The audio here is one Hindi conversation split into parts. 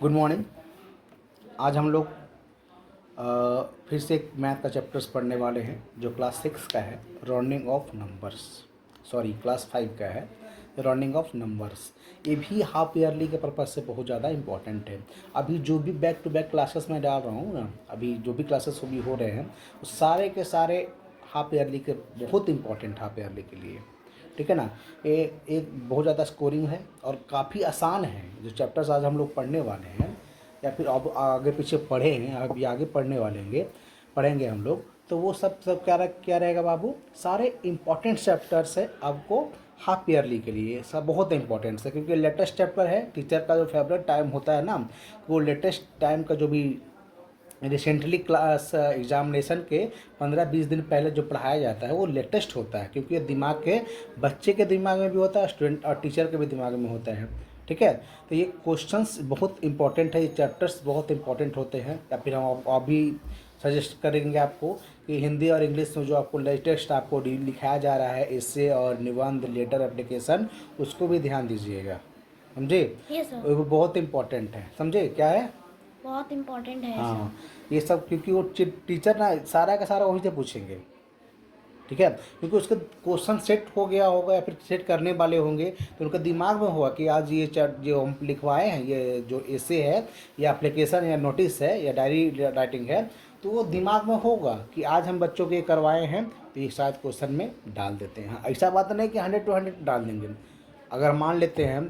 Good morning. आज हम लोग फिर से एक मैथ का चैप्टर्स पढ़ने वाले हैं जो क्लास 6 का है, rounding off numbers. Sorry, class 5 का है, राउंडिंग ऑफ नंबर्स। ये भी हाफ ईयरली के पर्पज़ से बहुत ज़्यादा इंपॉर्टेंट है। अभी जो भी बैक टू बैक क्लासेस मैं डाल रहा हूँ ना, अभी जो भी क्लासेस अभी हो रहे हैं वो सारे के सारे हाफ ईयरली के बहुत इंपॉर्टेंट हाफ ईयरली के लिए, ठीक है ना। ये एक बहुत ज़्यादा स्कोरिंग है और काफ़ी आसान है। जो चैप्टर्स आज हम लोग पढ़ने वाले हैं या फिर अब आगे पीछे पढ़े हैं, अभी आगे पढ़ेंगे हम लोग, तो वो सब क्या रहेगा बाबू, सारे इम्पॉर्टेंट चैप्टर्स है आपको हाफ ईयरली के लिए। सब बहुत इंपॉर्टेंट है क्योंकि लेटेस्ट चैप्टर है। टीचर का जो फेवरेट टाइम होता है ना, वो लेटेस्ट टाइम का जो भी रिसेंटली क्लास एग्जामिनेशन के 15-20 दिन पहले जो पढ़ाया जाता है वो लेटेस्ट होता है, क्योंकि दिमाग के बच्चे के दिमाग में भी होता है, स्टूडेंट और टीचर के भी दिमाग में होता है, ठीक है। तो ये क्वेश्चंस बहुत इंपॉर्टेंट है, ये चैप्टर्स बहुत इंपॉर्टेंट होते हैं। या फिर हम अभी सजेस्ट करेंगे आपको कि हिंदी और इंग्लिश में जो आपको लेटेस्ट आपको लिखाया जा रहा है, एसे और निबंध, लेटर, एप्लीकेशन, उसको भी ध्यान दीजिएगा, समझे। यस सर, वो बहुत इंपॉर्टेंट है, समझे क्या है। बहुत इम्पोर्टेंट है सर। हाँ, ये सब क्योंकि वो टीचर ना सारा का सारा वहीं से पूछेंगे, ठीक है। क्योंकि उसका क्वेश्चन सेट हो गया होगा या फिर सेट करने वाले होंगे, तो उनका दिमाग में होगा कि आज ये जो हम लिखवाए हैं, ये जो एसे है या एप्लीकेशन या नोटिस है या डायरी राइटिंग है, तो वो दिमाग में होगा कि आज हम बच्चों के करवाए हैं, तो ये शायद क्वेश्चन में डाल देते हैं। हाँ, ऐसा बात नहीं कि 100 to 100 डाल देंगे। अगर मान लेते हैं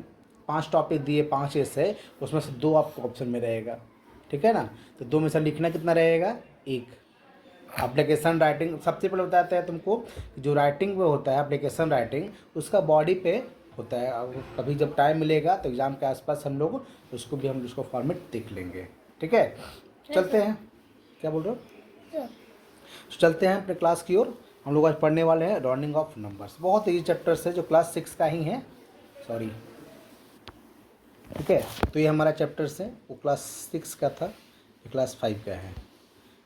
5 टॉपिक दिए, 5 एसे, उसमें से 2 आपको ऑप्शन में रहेगा, ठीक है ना। तो 2 में से लिखना कितना रहेगा, 1। एप्लीकेशन राइटिंग सबसे पहले बताते हैं तुमको कि जो राइटिंग में होता है एप्लीकेशन राइटिंग, उसका बॉडी पे होता है। अब कभी जब टाइम मिलेगा तो एग्ज़ाम के आसपास हम लोग उसको भी हम उसको फॉर्मेट देख लेंगे, ठीक है। चलते हैं, क्या बोल रहे हो। सर, तो चलते हैं अपने क्लास की ओर। हम लोग आज पढ़ने वाले हैं राउंडिंग ऑफ नंबर्स। बहुत ईजी चैप्टर्स है जो क्लास 6 का ही है, सॉरी, ठीक है। तो ये हमारा चैप्टर्स है, वो क्लास 6 का था, ये क्लास 5 का है,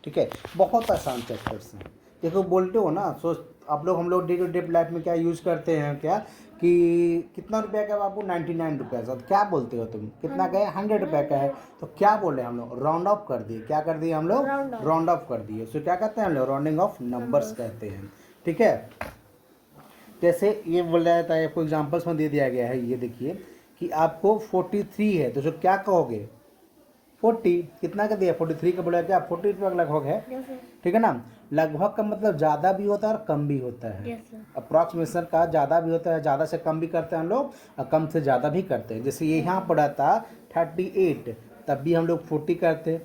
ठीक है। बहुत आसान चैप्टर्स हैं। देखो बोलते हो ना, सोच आप लोग, हम लोग डे टू डे लाइफ में क्या यूज़ करते हैं, क्या कि कितना रुपया का बाबू, 99 रुपये का। तो क्या बोलते हो तुम, कितना का है, 100 रुपये का है। तो क्या बोले हम लोग, राउंड ऑफ कर दिए। क्या कर दिए हम लोग, राउंड ऑफ कर दिए। उसको क्या कहते हैं हम लोग, राउंडिंग ऑफ नंबर्स कहते हैं, ठीक है। जैसे ये बोल रहा था, आपको एग्जाम्पल्स में दे दिया गया है, ये देखिए कि आपको 43 है, तो जो क्या कहोगे, 40 कितना का दिया, 43 का बोला क्या, 40 रुपये का लगभग है, ठीक है ना। लगभग का मतलब ज़्यादा भी होता है और कम भी होता है। अप्रॉक्सीमेशन का ज़्यादा भी होता है, ज़्यादा से कम भी करते हैं हम लोग और कम से ज़्यादा भी करते हैं। जैसे ये यहाँ पड़ा था 38, तब भी हम लोग 40 करते।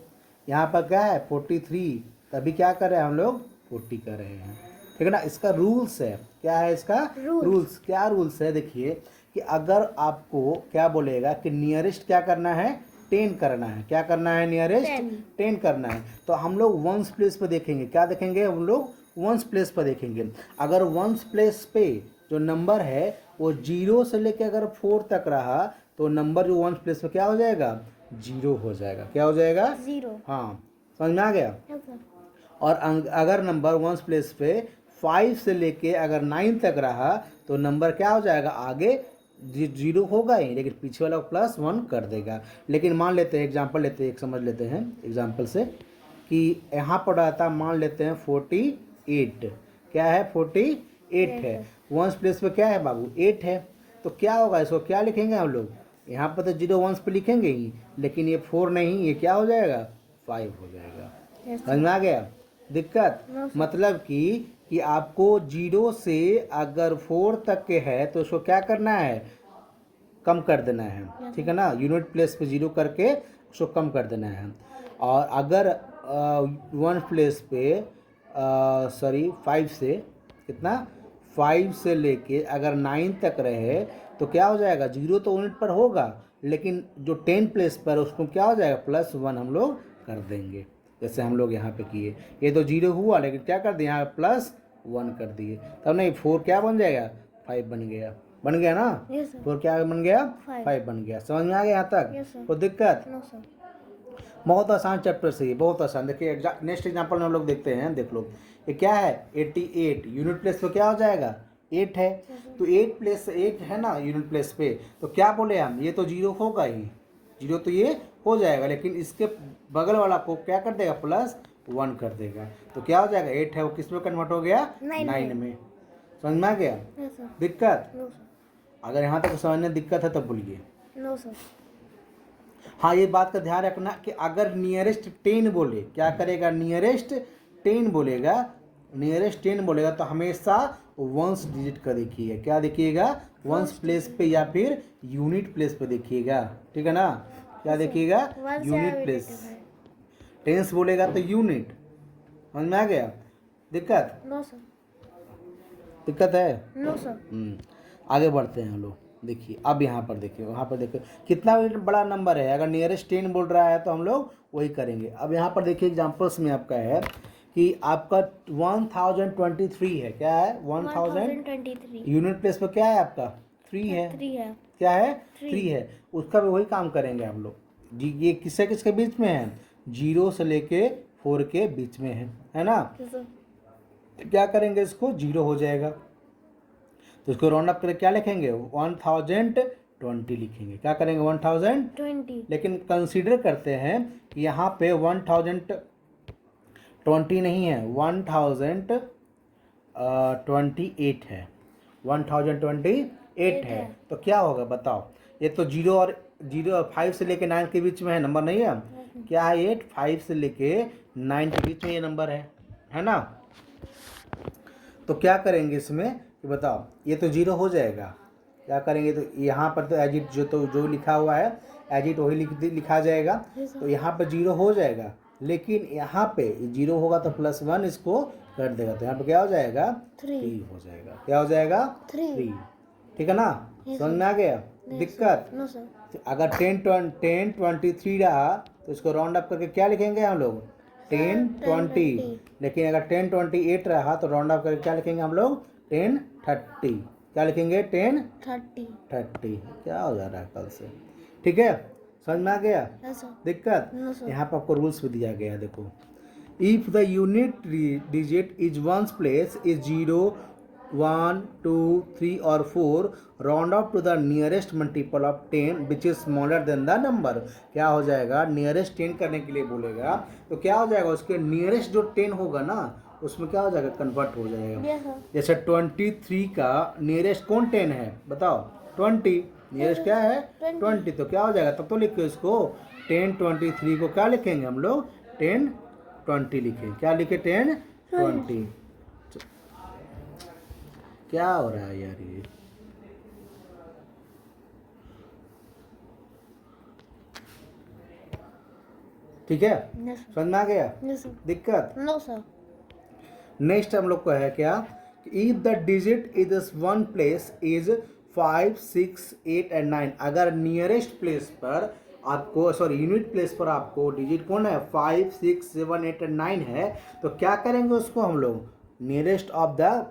यहाँ पर क्या है 43, तभी क्या कर रहे हैं हम लोग, 40 कर रहे हैं, ठीक है ना। इसका रूल्स है, क्या है इसका रूल्स, क्या रूल्स है, देखिए कि अगर आपको क्या बोलेगा कि नियरेस्ट क्या करना है, 10 करना है। क्या करना है, नियरेस्ट 10 करना है। तो हम लोग वंस प्लेस पे देखेंगे, क्या देखेंगे हम लोग, वंस प्लेस पर देखेंगे। अगर वंस प्लेस पे जो नंबर है वो 0 से लेके अगर 4 तक रहा, तो नंबर जो वंस प्लेस पे क्या हो जाएगा, 0 हो जाएगा। क्या हो जाएगा, 0। हाँ, समझ में आ गया। और अगर नंबर वंस प्लेस पे 5 से लेके अगर 9 तक रहा, तो नंबर क्या हो जाएगा, आगे 0 होगा ही, लेकिन पीछे वाला +1 कर देगा। लेकिन मान लेते हैं, एग्जांपल लेते हैं, एक समझ लेते हैं एग्जांपल से कि यहाँ पर आता, मान लेते हैं 48, क्या है 48 है। वंस प्लेस पे क्या है बाबू, 8 है। तो क्या होगा, इसको क्या लिखेंगे हम लोग, यहाँ पर तो 0 वंस पे लिखेंगे ही, लेकिन ये 4 नहीं, ये क्या हो जाएगा, 5 हो जाएगा। समझ में आ गया दिक्कत। मतलब कि आपको 0 से अगर 4 तक के है तो उसको क्या करना है, कम कर देना है, ठीक है ना। यूनिट प्लेस पे 0 करके उसको कम कर देना है। और अगर 1 प्लेस पे सॉरी 5 से कितना, 5 से लेके अगर 9 तक रहे, तो क्या हो जाएगा, 0 तो यूनिट पर होगा, लेकिन जो 10 प्लेस पर उसको क्या हो जाएगा, +1 हम लोग कर देंगे। जैसे हम लोग यहाँ पे किए, ये तो 0 हुआ, लेकिन क्या कर दिए, यहाँ +1 कर दिए, तब नहीं 4 क्या बन जाएगा, 5 बन गया, बन गया ना। 4 क्या बन गया, 5 बन गया। समझ में आ गया यहाँ तक, कोई दिक्कत। बहुत आसान चैप्टर से, ये बहुत आसान। देखिए नेक्स्ट एग्जांपल में हम लोग देखते हैं, देख लो ये क्या है, 88 यूनिट प्लेस पे क्या हो जाएगा, 8 है। तो 8 प्लेस 8 है ना यूनिट प्लेस पे, तो क्या बोले हम, ये तो 0 होगा ही, 0 तो ये हो जाएगा, लेकिन इसके बगल वाला को क्या कर देगा, +1 कर देगा। तो क्या हो जाएगा, 8 है वो किस में कन्वर्ट हो गया, 9 में। समझ में आ गया नो सर, दिक्कत? नो सर, अगर यहाँ तक समझने दिक्कत है तो बोलिए। नो सर, हाँ, ये बात का ध्यान रखना कि अगर नियरेस्ट 10 बोले, क्या करेगा, नियरेस्ट 10 बोलेगा, नियरेस्ट 10 बोलेगा तो हमेशा वंस डिजिट का देखिएगा। क्या देखिएगा, वंस प्लेस पे या फिर यूनिट प्लेस पे देखिएगा, ठीक है ना। क्या देखिएगा, यूनिट प्लेस। टेंस बोलेगा तो यूनिट। समझ में आ गया दिक्कत? नो सर, दिक्कत है? नो सर, आगे बढ़ते हैं हम लोग। देखिए अब यहाँ पर देखिए, वहाँ पर देखिए कितना बड़ा नंबर है। अगर नियरेस्ट 10 बोल रहा है तो हम लोग वही करेंगे। अब यहाँ पर देखिए एग्जांपल्स में आपका है कि आपका 1023 है। क्या है, 1000 1023 यूनिट प्लेस पर क्या है आपका, 3 है। 3 है, क्या है, Three. 3 है। उसका भी वही काम करेंगे हम लोग जी। ये किससे किसके बीच में है, 0 से लेके 4 के बीच में है ना। yes, sir. तो क्या करेंगे, इसको 0 हो जाएगा तो इसको राउंड अप करके क्या लिखेंगे, 1020 लिखेंगे। क्या करेंगे, 1020। 20 लेकिन कंसीडर करते हैं कि यहाँ पे 1020 नहीं है, 1028 है। 1028 है। तो क्या होगा बताओ, ये तो 0 और 5 से लेके 9 के बीच में है, नंबर नहीं है। क्या है, 8 5 से लेके 9 के बीच में ये नंबर है ना। तो क्या करेंगे इसमें कि बताओ, ये तो 0 हो जाएगा। क्या करेंगे, तो यहाँ पर तो एजिट जो लिखा हुआ है एजिट वही लिखा जाएगा। तो यहाँ पर 0 हो जाएगा, लेकिन यहाँ पे 0 होगा तो +1 इसको कर देगा। तो यहाँ पे क्या हो जाएगा, 3 हो जाएगा। क्या हो जाएगा, 3। ठीक है ना, समझ में आ गया दिक्कत? नो सर, तो अगर 1023 रहा तो इसको राउंड अप करके क्या लिखेंगे हम लोग, 1020। लेकिन अगर 1028 रहा तो राउंड अप करके क्या लिखेंगे हम लोग, 1030। क्या लिखेंगे, 1030। क्या हो जा रहा है कल से, ठीक है, समझ में आ गया yes, sir. दिक्कत? No, sir. यहाँ पर आपको रूल्स भी दिया गया है, देखो। If the unit digit is ones place is 0 1 2 3 और 4, round off to the nearest multiple of 10 which is smaller than the number. क्या हो जाएगा, नियरेस्ट 10 करने के लिए बोलेगा तो क्या हो जाएगा, उसके नियरेस्ट जो 10 होगा ना उसमें क्या हो जाएगा, कन्वर्ट हो जाएगा। yes, sir. जैसे 23 का नियरेस्ट कौन 10 है बताओ, 20 नियरेस्ट क्या है, 20। तो क्या हो जाएगा, तब तो लिखो इसको 1023 को क्या लिखेंगे हम लोग, 1020 लिखें। क्या लिखे, 1020। क्या हो रहा है यार ये, ठीक है, yes, sir. समझ में आ गया yes, sir. दिक्कत? No, sir. नेक्स्ट हम लोग को है क्या, if the digit is one place is 5 6 8 and 9। अगर नियरेस्ट प्लेस पर आपको, सॉरी यूनिट प्लेस पर आपको डिजिट कौन है, 5 6 7 8 एंड 9 है, तो क्या करेंगे उसको हम लोग, नियरेस्ट ऑफ द,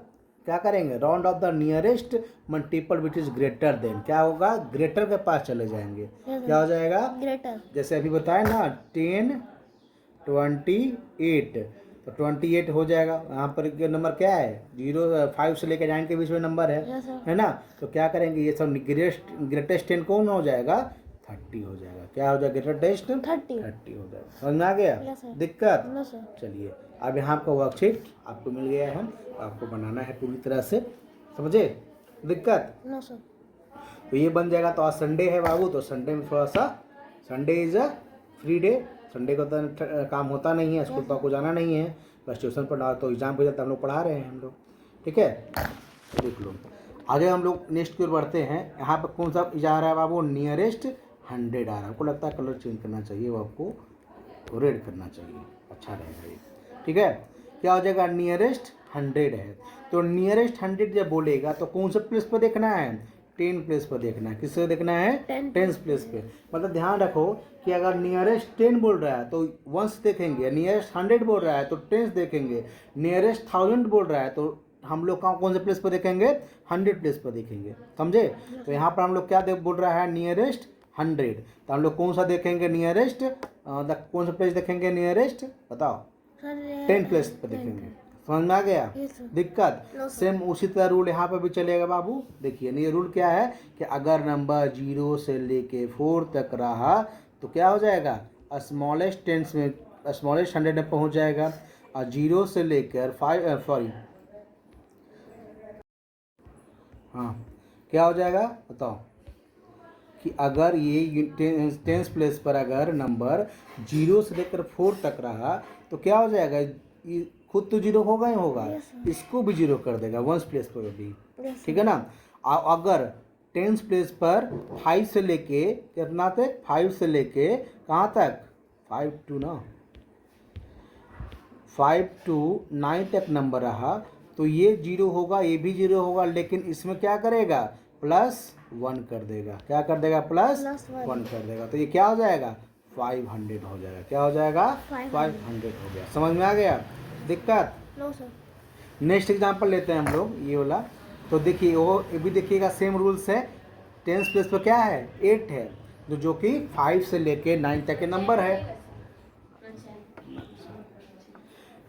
क्या करेंगे, round of the nearest multiple which is greater than. क्या होगा, ग्रेटर के पास चले जाएंगे। क्या हो जाएगा, Greater. जैसे अभी बताया ना 1028, तो 28 हो जाएगा। यहाँ पर नंबर क्या है, 0 5 से लेकर 9 के बीच में नंबर है, Yes, sir. है ना। तो क्या करेंगे, ये सब ग्रेटेस्ट 10 कौन हो जाएगा, 30 हो जाएगा। क्या हो जाएगा, ग्रेटेस्ट 30. 30 हो जाएगा। समझ में आ गया Yes, sir. दिक्कत? No, sir. चलिए अब यहाँ आपका वर्कशीट आपको मिल गया है, आपको बनाना है पूरी तरह से, समझे दिक्कत? No, sir. तो ये बन जाएगा। तो आज संडे है बाबू, तो संडे में थोड़ा सा, Sunday is a free day. Sunday को तो काम होता नहीं है, स्कूल तो आपको जाना नहीं है, बस ट्यूशन पढ़ा, तो एग्जाम पे जाता हम लोग पढ़ा रहे हैं हम लोग, ठीक है। तो देख लो आगे हम लोग नेक्स्ट की ओर बढ़ते हैं। यहाँ पर कौन सा जा रहा है बाबू, नियरेस्ट 100 आ रहा है। आपको लगता है कलर चेंज करना चाहिए, वो आपको रेड करना चाहिए, अच्छा रहेगा ये, ठीक है। क्या हो जाएगा, नियरेस्ट 100 है। तो नियरेस्ट 100 जब बोलेगा तो कौन से प्लेस पर देखना है, 10 प्लेस पर देखना है। किससे देखना है, 10 प्लेस पे। मतलब ध्यान रखो कि अगर नियरेस्ट 10 बोल रहा है तो वंस देखेंगे, नियरेस्ट 100 बोल रहा है तो टेंस देखेंगे, नियरेस्ट 1000 बोल रहा है तो हम लोग कौन से प्लेस पर देखेंगे, 100 प्लेस पर देखेंगे, समझे। तो यहाँ पर हम लोग क्या बोल रहा है, नियरेस्ट 100। तो हम लोग कौन सा देखेंगे, नियरेस्ट कौन सा प्लेस देखेंगे, नियरेस्ट बताओ, 10 प्लेस पर देखेंगे। समझ में आ गया Yes, sir. दिक्कत? No, sir. सेम उसी तरह रूल यहाँ पर भी चलेगा बाबू। देखिए ये रूल क्या है कि अगर नंबर 0 से लेके 4 तक रहा तो क्या हो जाएगा, स्मॉलेस्ट टेंस में स्मॉलेस्ट 100 में पहुंच जाएगा। और 0 से लेकर 5 सॉरी हाँ क्या हो जाएगा बताओ, कि अगर ये टेंस प्लेस पर अगर नंबर 0 से लेकर 4 तक रहा तो क्या हो जाएगा, ये खुद तो 0 होगा ही होगा, इसको भी 0 कर देगा वंस प्लेस पर भी, ठीक है ना। अगर टेंस प्लेस पर 5 से लेके कितना तक, 5 से लेके कहाँ तक, 5 to 9 तक नंबर रहा तो ये 0 होगा, ये भी 0 होगा, लेकिन इसमें क्या करेगा, +1 कर देगा। क्या कर देगा, +1 कर देगा। तो ये क्या हो जाएगा, 500 हो जाएगा। क्या हो जाएगा, 500 हो गया। समझ में आ गया दिक्कत? No sir. नेक्स्ट एग्जांपल लेते हैं हम लोग ये वाला। तो देखिए वो ये भी देखिएगा, सेम रूल्स है। टेंस प्लेस पर क्या है, 8 है, जो कि 5 से लेके 9 तक के नंबर है,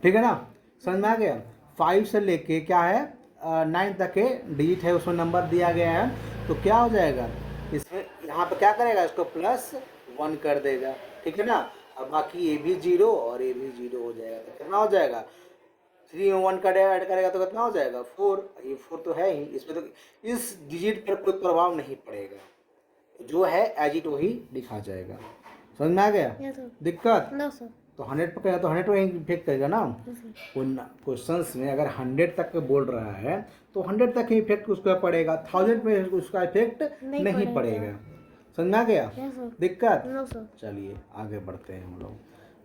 ठीक है ना। समझ में आ गया। 5 से लेके क्या है 9 तक के डिजिट है, उसमें नंबर दिया गया है। तो क्या हो जाएगा, इसमें यहाँ पे क्या करेगा, इसको +1 कर देगा, ठीक है ना। अब बाकी ये भी 0 और ये भी 0 हो जाएगा। तो कितना हो जाएगा, 3 में 1 का ऐड करेगा तो कितना हो जाएगा, 4। ये 4 तो है ही, इसमें तो इस डिजिट पर कोई प्रभाव नहीं पड़ेगा, जो है एज इट वही लिखा जाएगा। समझ में आ गया दिक्कत? No sir. तो 100 पर करेगा तो 100 वही इफेक्ट करेगा ना। क्वेश्चंस में अगर 100 तक बोल रहा है तो 100 तक ही इफेक्ट उसका पड़ेगा, 1000 में उसका इफेक्ट नहीं पड़ेगा। समझ में आ गया दिक्कत? No sir. चलिए आगे बढ़ते हैं हम लोग।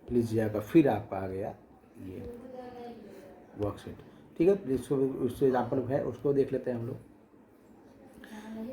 लीजिएगा फिर आपका आ गया ये वर्कशीट, ठीक है। जिसको उससे एग्जाम्पल है उसको देख लेते हैं हम लोग।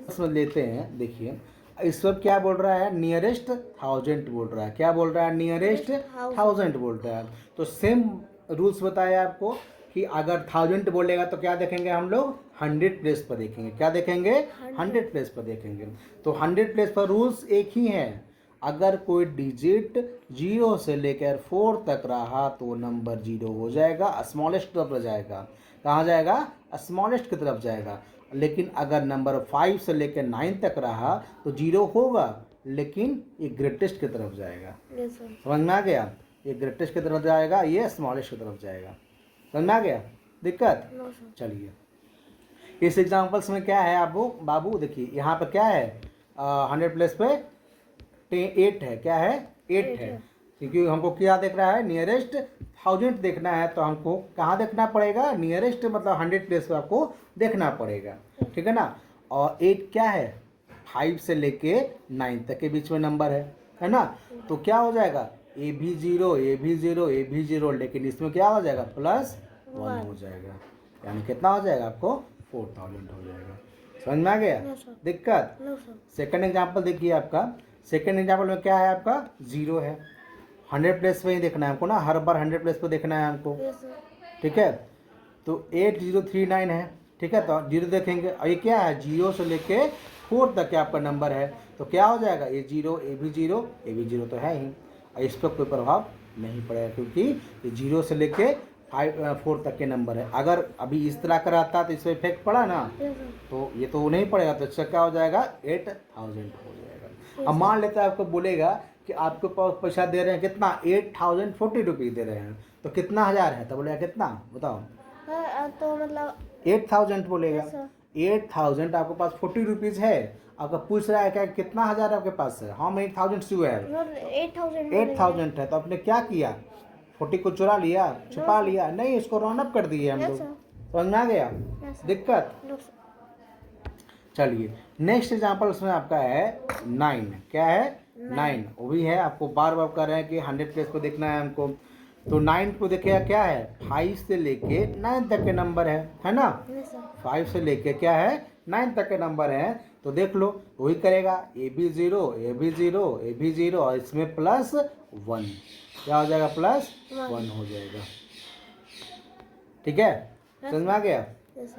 उसमें लेते हैं, देखिए इस वक्त क्या बोल रहा है, नियरेस्ट 1000 बोल रहा है। क्या बोल रहा है, नियरेस्ट 1000 बोल रहा है। तो सेम रूल्स बताया आपको कि अगर 1000 बोलेगा तो क्या देखेंगे हम लोग, 100 प्लेस पर देखेंगे। क्या देखेंगे, 100 प्लेस पर देखेंगे। तो 100 प्लेस पर रूल्स एक ही है, अगर कोई डिजिट 0 से लेकर 4 तक रहा तो नंबर 0 हो जाएगा, स्मॉलेस्ट की तरफ जाएगा। कहाँ जाएगा, स्मॉलेस्ट की तरफ जाएगा। लेकिन अगर नंबर 5 से लेकर 9 तक रहा तो 0 होगा, लेकिन ये ग्रेटेस्ट की तरफ जाएगा। समझ में आ गया, ये ग्रेटेस्ट की तरफ जाएगा, ये स्मॉलेस्ट की तरफ जाएगा। समझ में आ गया दिक्कत? चलिए इस एग्जांपल्स में क्या है आपको बाबू, देखिए यहाँ पर क्या है, 100 प्लेस पे 8 है। क्या है, 8 है, क्योंकि हमको क्या देख रहा है, नियरेस्ट 1000 देखना है। तो हमको कहाँ देखना पड़ेगा, नियरेस्ट मतलब 100 प्लेस पे आपको देखना पड़ेगा, ठीक है ना। और 8 क्या है, 5 से लेके 9 तक के बीच में नंबर है ना। तो क्या हो जाएगा, ये भी 0, ये भी 0, ये भी 0, लेकिन इसमें क्या हो जाएगा, +1 हो जाएगा। यानी कितना हो जाएगा आपको, 4000 हो जाएगा। समझ में आ गया दिक्कत? सेकंड एग्जाम्पल देखिए आपका। सेकंड एग्जाम्पल में क्या है आपका, 0 है, 100 प्लेस पे ही देखना है हमको ना, हर बार 100 प्लेस पे देखना है हमको, ठीक है। तो 8039 है, ठीक है। तो 0 देखेंगे, और ये क्या है, 0 से लेके 4 तक के आपका नंबर है। तो क्या हो जाएगा, ये 0, ये भी 0, ये भी 0 तो है ही, और इस पर कोई प्रभाव नहीं पड़ेगा, क्योंकि ये 0 से लेके 4 तक के नंबर है। अगर अभी इस तरह का रहता तो इस पर इफेक्ट पड़ा ना, तो ये तो नहीं पड़ेगा। तो इसका क्या हो जाएगा, 8000 हो जाएगा। अब मान लेता है आपको बोलेगा कि आपके पास पैसा दे रहे हैं कितना, 8040 रुपीज़ दे रहे हैं, तो कितना हज़ार है, तो बोलेगा कितना बताओ, तो मतलब 8000 बोलेगा। 8000 आपके पास 40 रुपीज़ है, आपका पूछ रहा है क्या कितना हज़ार आपके पास है, हम 8000 से है, 8000 है। तो आपने क्या किया, 40 को चुरा लिया, छुपा लिया, नहीं, इसको राउंड अप कर दिए हम लोग। समझ में आ गया दिक्कत? चलिए नेक्स्ट एग्जाम्पल उसमें आपका है 9। क्या है, 9, वो भी है, आपको बार बार कर रहे हैं कि 100 प्लेस को देखना है हमको। तो 9 को देखिएगा क्या है, 5 से लेके 9 तक के नंबर है ना। 5 से लेके क्या है, 9 तक के नंबर है। तो देख लो वही करेगा, ए भी 0, ए भी 0, ए भी 0, और इसमें +1 क्या हो जाएगा, +1 हो जाएगा, ठीक है। समझ में आ गया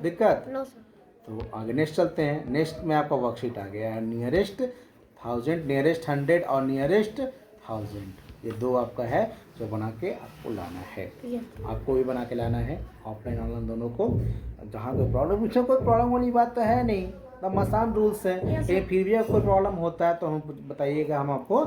दिक्कत? तो आगे नेक्स्ट चलते हैं। नेक्स्ट में आपका वर्कशीट आ गया है, नियरेस्ट 1000, नियरेस्ट 100 और नियरेस्ट 1000। ये दो आपका है जो बना के आपको लाना है। आपको भी बना के लाना है, ऑफलाइन ऑनलाइन दोनों को। जहाँ कोई प्रॉब्लम, इसमें कोई प्रॉब्लम वाली बात तो है नहीं, तब आसान रूल्स हैं। ये फिर भी कोई प्रॉब्लम होता है तो हम बताइएगा, हम आपको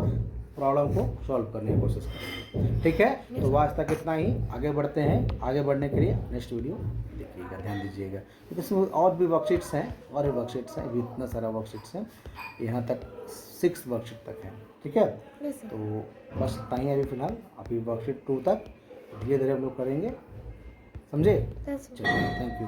प्रॉब्लम को सॉल्व करने की कोशिश करेंगे। ठीक है, तो आज तक इतना ही। आगे बढ़ते हैं। आगे बढ़ने के लिए नेक्स्ट वीडियो देखिएगा, ध्यान दीजिएगा, क्योंकि इसमें और भी वर्कशीट्स हैं, और भी वर्कशीट्स हैं, अभी इतना सारा वर्कशीट्स हैं, यहाँ तक 6 वर्कशीट तक हैं। ठीक है, तो बस इतना ही है अभी फिलहाल। अभी वर्कशीट 2 तक धीरे धीरे हम लोग करेंगे, समझे? चलिए, थैंक यू।